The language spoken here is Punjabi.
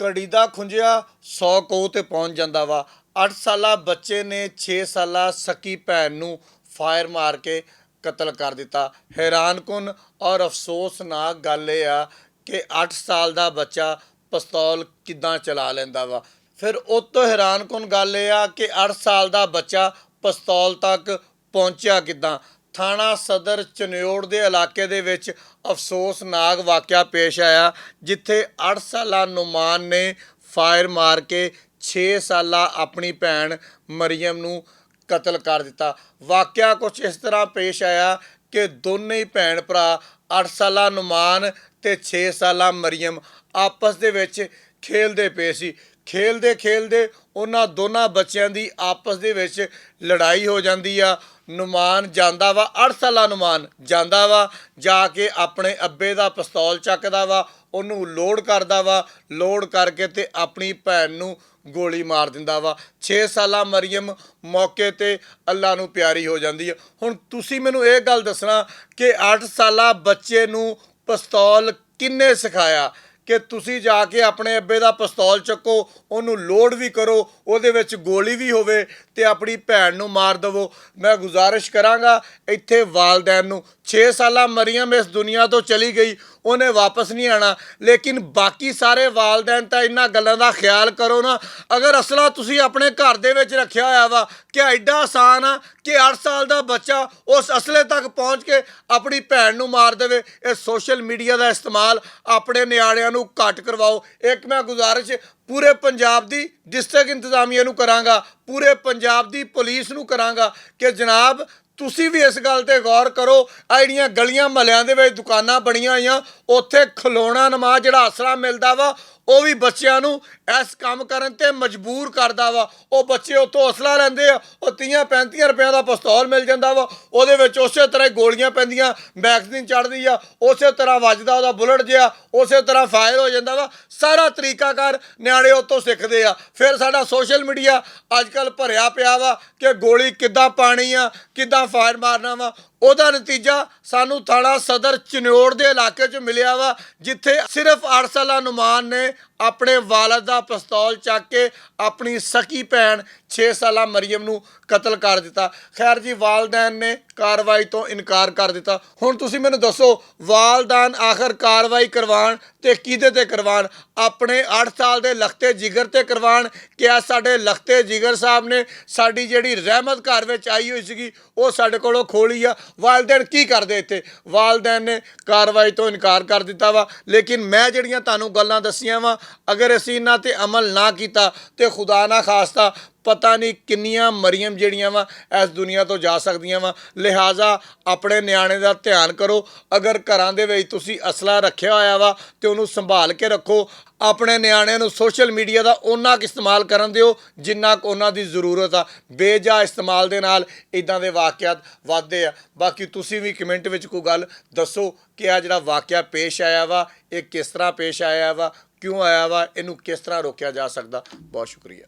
ਘੜੀ ਦਾ ਖੁੰਝਿਆ 100 ਕੋਹ ਤੇ ਪਹੁੰਚ ਜਾਂਦਾ ਵਾ। 8 ਸਾਲਾ ਬੱਚੇ ਨੇ 6 ਸਾਲਾ ਸਕੀ ਭੈਣ ਨੂੰ ਫਾਇਰ ਮਾਰ ਕੇ ਕਤਲ ਕਰ ਦਿੱਤਾ। ਹੈਰਾਨਕੁਨ ਔਰ ਅਫਸੋਸਨਾਕ ਗੱਲ ਇਹ ਆ ਕਿ 8 ਸਾਲ ਦਾ ਬੱਚਾ ਪਿਸਤੌਲ ਕਿੱਦਾਂ ਚਲਾ ਲੈਂਦਾ ਵਾ। ਫਿਰ ਉਹ ਤੋਂ ਹੈਰਾਨਕੁਨ ਗੱਲ ਇਹ ਆ ਕਿ 8 ਸਾਲ ਦਾ ਬੱਚਾ ਪਿਸਤੌਲ ਤੱਕ ਪਹੁੰਚਿਆ ਕਿੱਦਾਂ। ਥਾਣਾ ਸਦਰ ਚਨਿਓੜ ਦੇ ਇਲਾਕੇ ਦੇ ਵਿੱਚ ਅਫਸੋਸਨਾਕ ਵਾਕਿਆ ਪੇਸ਼ ਆਇਆ, ਜਿੱਥੇ 8 ਸਾਲਾ ਨੁਮਾਨ ਨੇ ਫਾਇਰ ਮਾਰ ਕੇ 6 ਸਾਲਾ ਆਪਣੀ ਭੈਣ ਮਰੀਮ ਨੂੰ ਕਤਲ ਕਰ ਦਿੱਤਾ। ਵਾਕਿਆ ਕੁਛ ਇਸ ਤਰ੍ਹਾਂ ਪੇਸ਼ ਆਇਆ ਕਿ ਦੋਨੇ ਹੀ ਭੈਣ ਭਰਾ 8 ਸਾਲਾ ਨੁਮਾਨ ਤੇ 6 ਸਾਲਾ ਮਰੀਮ ਆਪਸ ਦੇ ਵਿੱਚ ਖੇਲਦੇ ਪਏ ਸੀ। ਖੇਲਦੇ ਖੇਲਦੇ ਉਹਨਾਂ ਦੋਨਾਂ ਬੱਚਿਆਂ ਦੀ ਆਪਸ ਦੇ ਵਿੱਚ ਲੜਾਈ ਹੋ ਜਾਂਦੀ ਆ। ਨੁਮਾਨ ਜਾਂਦਾ ਵਾ, 8 ਸਾਲਾ ਨੁਮਾਨ ਜਾਂਦਾ ਵਾ, ਜਾ ਕੇ ਆਪਣੇ ਅੱਬੇ ਦਾ ਪਿਸਤੌਲ ਚੱਕਦਾ ਵਾ, ਉਹਨੂੰ ਲੋਡ ਕਰਦਾ ਵਾ, ਲੋਡ ਕਰਕੇ ਤੇ ਆਪਣੀ ਭੈਣ ਨੂੰ ਗੋਲੀ ਮਾਰ ਦਿੰਦਾ ਵਾ। 6 ਸਾਲਾ ਮਰੀਮ ਮੌਕੇ ਤੇ ਅੱਲਾ ਨੂੰ ਪਿਆਰੀ ਹੋ ਜਾਂਦੀ ਹੈ। ਹੁਣ ਤੁਸੀਂ ਮੈਨੂੰ ਇਹ ਗੱਲ ਦੱਸਣਾ ਕਿ 8 ਸਾਲਾ ਬੱਚੇ ਨੂੰ ਪਿਸਤੌਲ ਕਿਹਨੇ ਸਿਖਾਇਆ ਕਿ ਤੁਸੀਂ ਜਾ ਕੇ ਆਪਣੇ ਅੱਬੇ ਦਾ ਪਿਸਤੌਲ ਚੱਕੋ, ਉਹਨੂੰ ਲੋਡ ਵੀ ਕਰੋ, ਉਹਦੇ ਵਿੱਚ ਗੋਲੀ ਵੀ ਹੋਵੇ ਤੇ ਆਪਣੀ ਭੈਣ ਨੂੰ ਮਾਰ ਦੇਵੋ। ਮੈਂ ਗੁਜ਼ਾਰਿਸ਼ ਕਰਾਂਗਾ ਇੱਥੇ ਵਾਲਦੈਨ ਨੂੰ, 6 ਸਾਲਾ ਮਰੀਮ ਇਸ ਦੁਨੀਆ ਤੋਂ ਚਲੀ ਗਈ, ਉਹਨੇ ਵਾਪਸ ਨਹੀਂ ਆਉਣਾ, ਲੇਕਿਨ ਬਾਕੀ ਸਾਰੇ ਵਾਲਦੈਨ ਤਾਂ ਇਹਨਾਂ ਗੱਲਾਂ ਦਾ ਖਿਆਲ ਕਰੋ ਨਾ। ਅਗਰ ਅਸਲਾ ਤੁਸੀਂ ਆਪਣੇ ਘਰ ਦੇ ਵਿੱਚ ਰੱਖਿਆ ਹੋਇਆ ਵਾ, ਕਿ ਐਡਾ ਆਸਾਨ ਆ ਕਿ 8 ਸਾਲ ਦਾ ਬੱਚਾ ਉਸ ਅਸਲੇ ਤੱਕ ਪਹੁੰਚ ਕੇ ਆਪਣੀ ਭੈਣ ਨੂੰ ਮਾਰ ਦੇਵੇ। ਇਹ ਸੋਸ਼ਲ ਮੀਡੀਆ ਦਾ ਇਸਤੇਮਾਲ ਆਪਣੇ ਨਿਆਣਿਆਂ ਨੂੰ ਘੱਟ ਕਰਵਾਓ। ਇੱਕ ਮੈਂ ਗੁਜ਼ਾਰਿਸ਼ ਪੂਰੇ ਪੰਜਾਬ ਦੀ ਡਿਸਟ੍ਰਿਕਟ ਇੰਤਜ਼ਾਮੀਆ ਨੂੰ ਕਰਾਂਗਾ, ਪੂਰੇ ਪੰਜਾਬ ਦੀ ਪੁਲਿਸ ਨੂੰ ਕਰਾਂਗਾ ਕਿ ਜਨਾਬ ਤੁਸੀਂ ਵੀ ਇਸ ਗੱਲ 'ਤੇ ਗੌਰ ਕਰੋ। ਆ ਜਿਹੜੀਆਂ ਗਲੀਆਂ ਮਹੱਲਿਆਂ ਦੇ ਵਿੱਚ ਦੁਕਾਨਾਂ ਬਣੀਆਂ ਹੋਈਆਂ, ਉੱਥੇ ਖਲੋਣਾ ਨਮਾਜ਼ ਜਿਹੜਾ ਆਸਰਾ ਮਿਲਦਾ ਵਾ, ਉਹ ਵੀ ਬੱਚਿਆਂ ਨੂੰ ਇਸ ਕੰਮ ਕਰਨ 'ਤੇ ਮਜਬੂਰ ਕਰਦਾ ਵਾ। ਉਹ ਬੱਚੇ ਉੱਥੋਂ ਹੌਸਲਾ ਲੈਂਦੇ ਆ, ਉਹ 30-35 ਰੁਪਏ ਦਾ ਪਿਸਤੌਲ ਮਿਲ ਜਾਂਦਾ ਵਾ, ਉਹਦੇ ਵਿੱਚ ਉਸੇ ਤਰ੍ਹਾਂ ਹੀ ਗੋਲੀਆਂ ਪੈਂਦੀਆਂ, ਮੈਗਜ਼ੀਨ ਚੜ੍ਹਦੀ ਆ, ਉਸੇ ਤਰ੍ਹਾਂ ਵੱਜਦਾ ਉਹਦਾ ਬੁਲਟ ਜਿਹਾ, ਉਸੇ ਤਰ੍ਹਾਂ ਫਾਇਰ ਹੋ ਜਾਂਦਾ ਵਾ। ਸਾਰਾ ਤਰੀਕਾਕਾਰ ਨਿਆਣੇ ਉੱਥੋਂ ਸਿੱਖਦੇ ਆ। ਫਿਰ ਸਾਡਾ ਸੋਸ਼ਲ ਮੀਡੀਆ ਅੱਜ ਕੱਲ੍ਹ ਭਰਿਆ ਪਿਆ ਵਾ ਕਿ ਗੋਲੀ ਕਿੱਦਾਂ ਪਾਣੀ ਆ, ਕਿੱਦਾਂ ਫਾਇਰ ਮਾਰਨਾ ਵਾ। ਉਹਦਾ ਨਤੀਜਾ ਸਾਨੂੰ ਥਾਣਾ ਸਦਰ ਚਨਿਓੜ ਦੇ ਇਲਾਕੇ 'ਚ ਮਿਲਿਆ ਵਾ, ਜਿੱਥੇ ਸਿਰਫ 8 ਸਾਲਾ ਨੁਮਾਨ ਨੇ ਆਪਣੇ ਵਾਲਦ ਦਾ ਪਿਸਤੌਲ ਚੱਕ ਕੇ ਆਪਣੀ ਸਕੀ ਭੈਣ 6 ਸਾਲਾ ਮਰੀਮ ਨੂੰ ਕਤਲ ਕਰ ਦਿੱਤਾ। ਖੈਰ ਜੀ, ਵਾਲਦੈਨ ਨੇ ਕਾਰਵਾਈ ਤੋਂ ਇਨਕਾਰ ਕਰ ਦਿੱਤਾ। ਹੁਣ ਤੁਸੀਂ ਮੈਨੂੰ ਦੱਸੋ, ਵਾਲਦੈਨ ਆਖਰ ਕਾਰਵਾਈ ਕਰਵਾਉਣ ਤੇ ਕਿਹਦੇ ਤੇ ਕਰਵਾਉਣ? ਆਪਣੇ 8 ਸਾਲ ਦੇ ਲਖਤੇ ਜਿਗਰ ਤੇ ਕਰਵਾਉਣ ਕਿ ਆ ਸਾਡੇ ਲਖਤੇ ਜਿਗਰ ਸਾਹਿਬ ਨੇ ਸਾਡੀ ਜਿਹੜੀ ਰਹਿਮਤ ਘਰ ਵਿੱਚ ਆਈ ਹੋਈ ਸੀਗੀ ਉਹ ਸਾਡੇ ਕੋਲੋਂ ਖੋਲੀ ਆ। ਵਾਲਦੈਨ ਕੀ ਕਰਦੇ ਇੱਥੇ? ਵਾਲਦੈਨ ਨੇ ਕਾਰਵਾਈ ਤੋਂ ਇਨਕਾਰ ਕਰ ਦਿੱਤਾ ਵਾ। ਲੇਕਿਨ ਮੈਂ ਜਿਹੜੀਆਂ ਤੁਹਾਨੂੰ ਗੱਲਾਂ ਦੱਸੀਆਂ ਵਾ, ਅਗਰ ਅਸੀਂ ਇਹਨਾਂ 'ਤੇ ਅਮਲ ਨਾ ਕੀਤਾ ਤੇ ਖੁਦਾ ਨਾ ਖਾਸਤਾ ਪਤਾ ਨਹੀਂ ਕਿੰਨੀਆਂ ਮਰੀਮ ਜਿਹੜੀਆਂ ਵਾ ਇਸ ਦੁਨੀਆ ਤੋਂ ਜਾ ਸਕਦੀਆਂ ਵਾ। ਲਿਹਾਜ਼ਾ ਆਪਣੇ ਨਿਆਣੇ ਦਾ ਧਿਆਨ ਕਰੋ। ਅਗਰ ਘਰਾਂ ਦੇ ਵਿੱਚ ਤੁਸੀਂ ਅਸਲਾ ਰੱਖਿਆ ਹੋਇਆ ਵਾ ਤੇ ਉਹਨੂੰ ਸੰਭਾਲ ਕੇ ਰੱਖੋ। ਆਪਣੇ ਨਿਆਣਿਆਂ ਨੂੰ ਸੋਸ਼ਲ ਮੀਡੀਆ ਦਾ ਓਨਾ ਕੁ ਇਸਤੇਮਾਲ ਕਰਨ ਦਿਓ ਜਿੰਨਾ ਕੁ ਉਹਨਾਂ ਦੀ ਜ਼ਰੂਰਤ ਆ। ਬੇਜਾ ਇਸਤੇਮਾਲ ਦੇ ਨਾਲ ਇੱਦਾਂ ਦੇ ਵਾਕਿਆਤ ਵੱਧਦੇ ਆ। ਬਾਕੀ ਤੁਸੀਂ ਵੀ ਕਮੈਂਟ ਵਿੱਚ ਕੋਈ ਗੱਲ ਦੱਸੋ ਕਿ ਆ ਜਿਹੜਾ ਵਾਕਿਆ ਪੇਸ਼ ਆਇਆ ਵਾ, ਇਹ ਕਿਸ ਤਰ੍ਹਾਂ ਪੇਸ਼ ਆਇਆ ਵਾ, ਕਿਉਂ ਆਇਆ ਵਾ, ਇਹਨੂੰ ਕਿਸ ਤਰ੍ਹਾਂ ਰੋਕਿਆ ਜਾ ਸਕਦਾ। ਬਹੁਤ ਸ਼ੁਕਰੀਆ।